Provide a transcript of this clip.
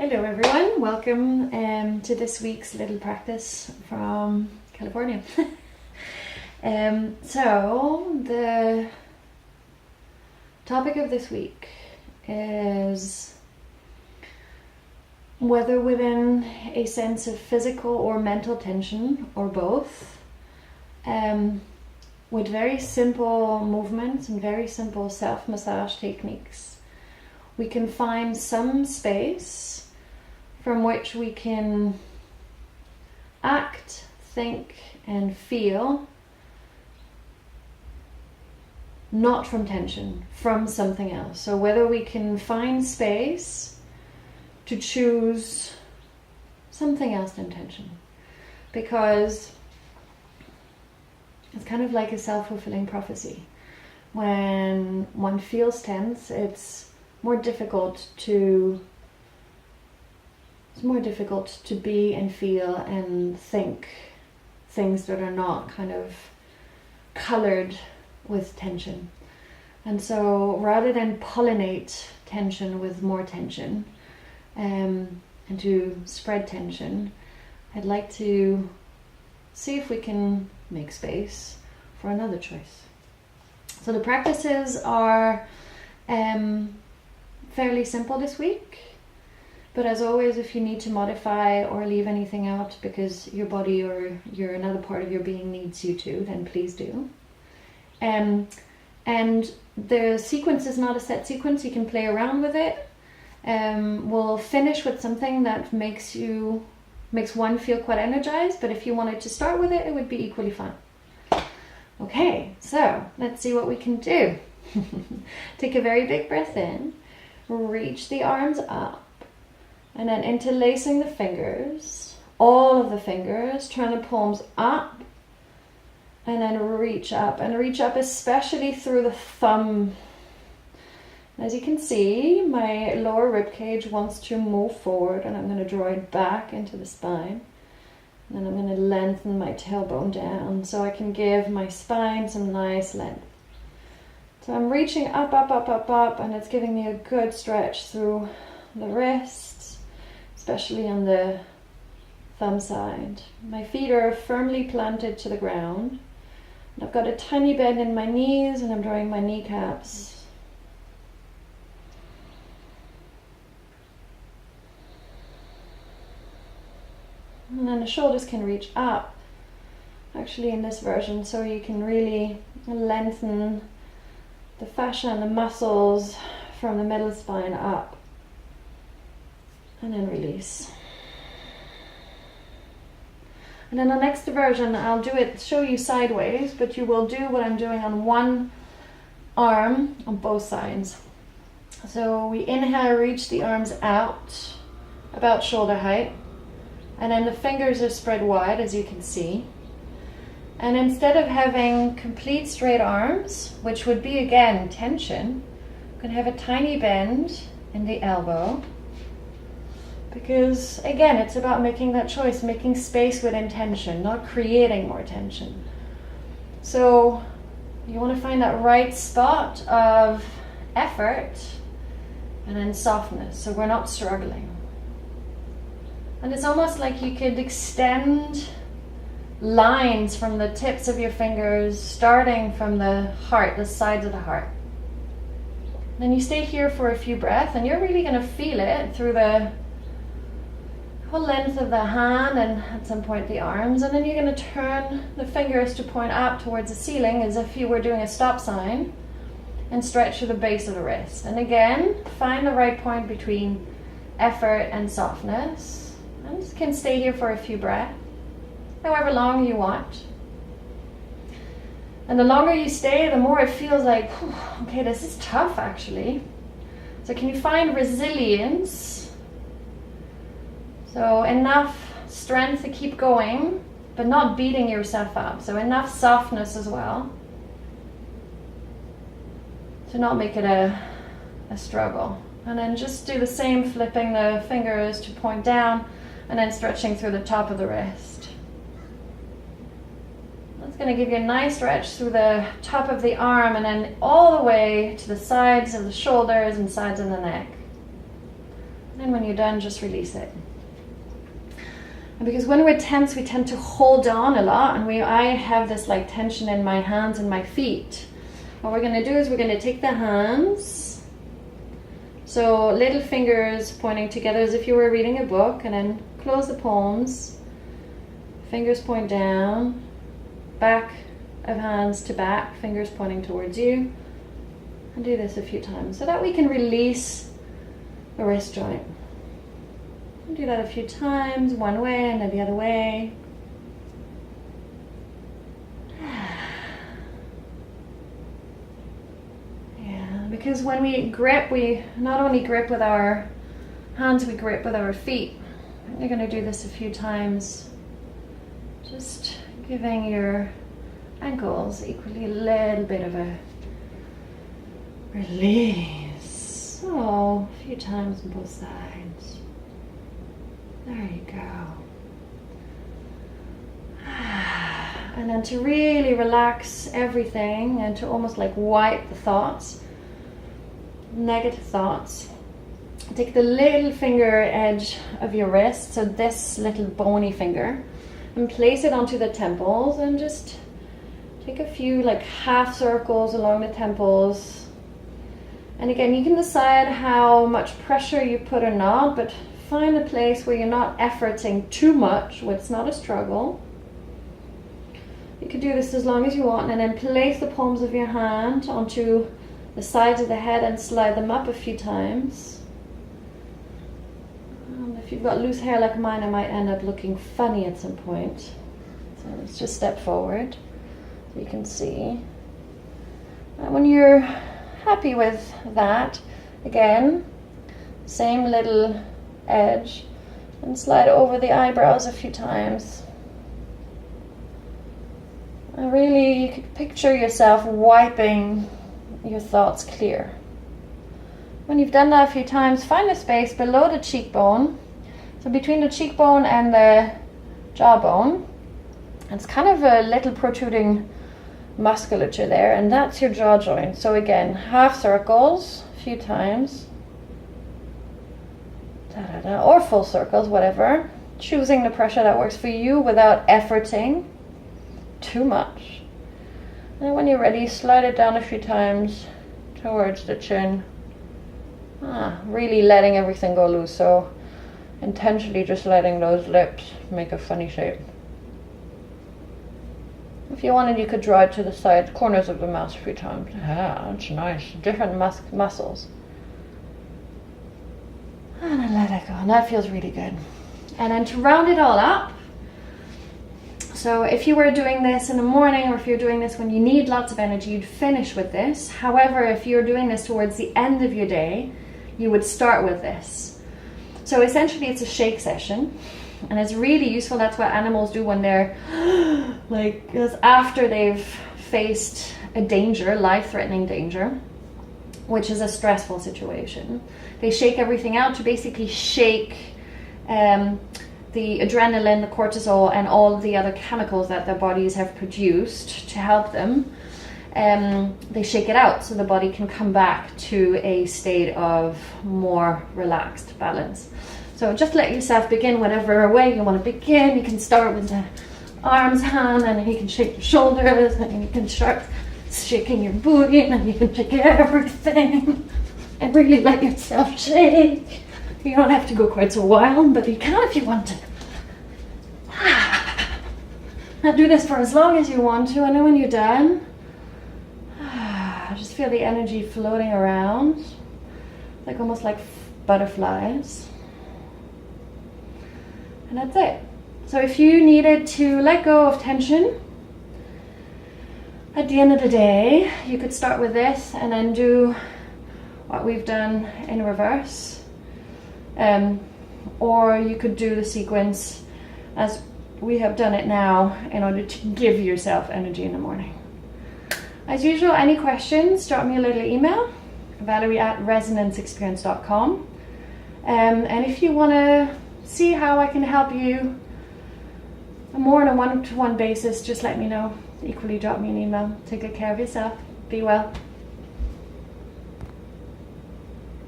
Hello everyone, welcome to this week's little practice from California. So the topic of this week is whether within a sense of physical or mental tension or both, with very simple movements and very simple self-massage techniques, we can find some space from which we can act, think, and feel not from tension, from something else. So whether we can find space to choose something else than tension. Because it's kind of like a self-fulfilling prophecy. When one feels tense, it's more difficult to be and feel and think things that are not kind of colored with tension. And so rather than pollinate tension with more tension and to spread tension, I'd like to see if we can make space for another choice. So the practices are fairly simple this week. But as always, if you need to modify or leave anything out because your body or another part of your being needs you to, then please do. And the sequence is not a set sequence. You can play around with it. We'll finish with something that makes one feel quite energized. But if you wanted to start with it, it would be equally fun. Okay, so let's see what we can do. Take a very big breath in. Reach the arms up. And then interlacing the fingers, all of the fingers, turn the palms up, and then reach up. And reach up especially through the thumb. As you can see, my lower rib cage wants to move forward, and I'm going to draw it back into the spine. And then I'm going to lengthen my tailbone down so I can give my spine some nice length. So I'm reaching up, up, up, up, up, and it's giving me a good stretch through the wrists, especially on the thumb side. My feet are firmly planted to the ground. And I've got a tiny bend in my knees, and I'm drawing my kneecaps. And then the shoulders can reach up, actually in this version, so you can really lengthen the fascia and the muscles from the middle spine up. And then release. And then the next version, I'll show you sideways, but you will do what I'm doing on one arm on both sides. So we inhale, reach the arms out about shoulder height. And then the fingers are spread wide, as you can see. And instead of having complete straight arms, which would be again tension, you can have a tiny bend in the elbow. Because again, it's about making that choice, making space with intention, not creating more tension. So you want to find that right spot of effort and then softness, so we're not struggling. And it's almost like you could extend lines from the tips of your fingers, starting from the heart, the sides of the heart. Then you stay here for a few breaths, and you're really going to feel it through the whole length of the hand and at some point the arms, and then you're going to turn the fingers to point up towards the ceiling as if you were doing a stop sign and stretch to the base of the wrist. And again, find the right point between effort and softness, and you can stay here for a few breaths, however long you want. And the longer you stay, the more it feels like, okay, this is tough actually. So can you find resilience? So enough strength to keep going, but not beating yourself up. So enough softness as well to not make it a struggle. And then just do the same, flipping the fingers to point down and then stretching through the top of the wrist. That's going to give you a nice stretch through the top of the arm and then all the way to the sides of the shoulders and sides of the neck. And when you're done, just release it. And because when we're tense, we tend to hold on a lot, and I have this like tension in my hands and my feet. What we're going to do is we're going to take the hands, so little fingers pointing together as if you were reading a book, and then close the palms, fingers point down, back of hands to back, fingers pointing towards you, and do this a few times so that we can release the wrist joint. Do that a few times, one way and then the other way. Yeah, because when we grip, we not only grip with our hands, we grip with our feet. You're going to do this a few times, just giving your ankles equally a little bit of a release. So, a few times on both sides. There you go. And then to really relax everything and to almost like wipe the thoughts, negative thoughts, take the little finger edge of your wrist, so this little bony finger, and place it onto the temples, and just take a few like half circles along the temples. And again, you can decide how much pressure you put or not, but find a place where you're not efforting too much, where it's not a struggle. You could do this as long as you want, and then place the palms of your hand onto the sides of the head and slide them up a few times. If you've got loose hair like mine, it might end up looking funny at some point. So let's just step forward so you can see. And when you're happy with that, again, same little edge, and slide over the eyebrows a few times. And really, you could picture yourself wiping your thoughts clear. When you've done that a few times, find a space below the cheekbone, so between the cheekbone and the jawbone. It's kind of a little protruding musculature there, and that's your jaw joint. So again, half circles a few times. Or full circles, whatever. Choosing the pressure that works for you without efforting too much. And when you're ready, slide it down a few times towards the chin. Really letting everything go loose. So intentionally just letting those lips make a funny shape. If you wanted, you could draw it to the side corners of the mouth a few times. That's nice. Different muscles. And then let it go, and that feels really good. And then to round it all up, so if you were doing this in the morning, or if you're doing this when you need lots of energy, you'd finish with this. However, if you're doing this towards the end of your day, you would start with this. So essentially it's a shake session, and it's really useful. That's what animals do when they're like, because after they've faced a danger, life-threatening danger, which is a stressful situation. They shake everything out to basically shake the adrenaline, the cortisol, and all the other chemicals that their bodies have produced to help them. They shake it out so the body can come back to a state of more relaxed balance. So just let yourself begin whatever way you want to begin. You can start with the arms, hand, and then you can shake your shoulders, and you can start shaking your booty, and then you can shake everything and really let yourself shake. You don't have to go quite so wild, but you can if you want to. Now do this for as long as you want to, and then when you're done, just feel the energy floating around, like almost like butterflies. And that's it. So if you needed to let go of tension at the end of the day, you could start with this and then do what we've done in reverse. Or you could do the sequence as we have done it now in order to give yourself energy in the morning. As usual, any questions, drop me a little email, valerie@resonanceexperience.com. And if you want to see how I can help you more on a one-to-one basis, just let me know. Equally, drop me an email. Take good care of yourself. Be well.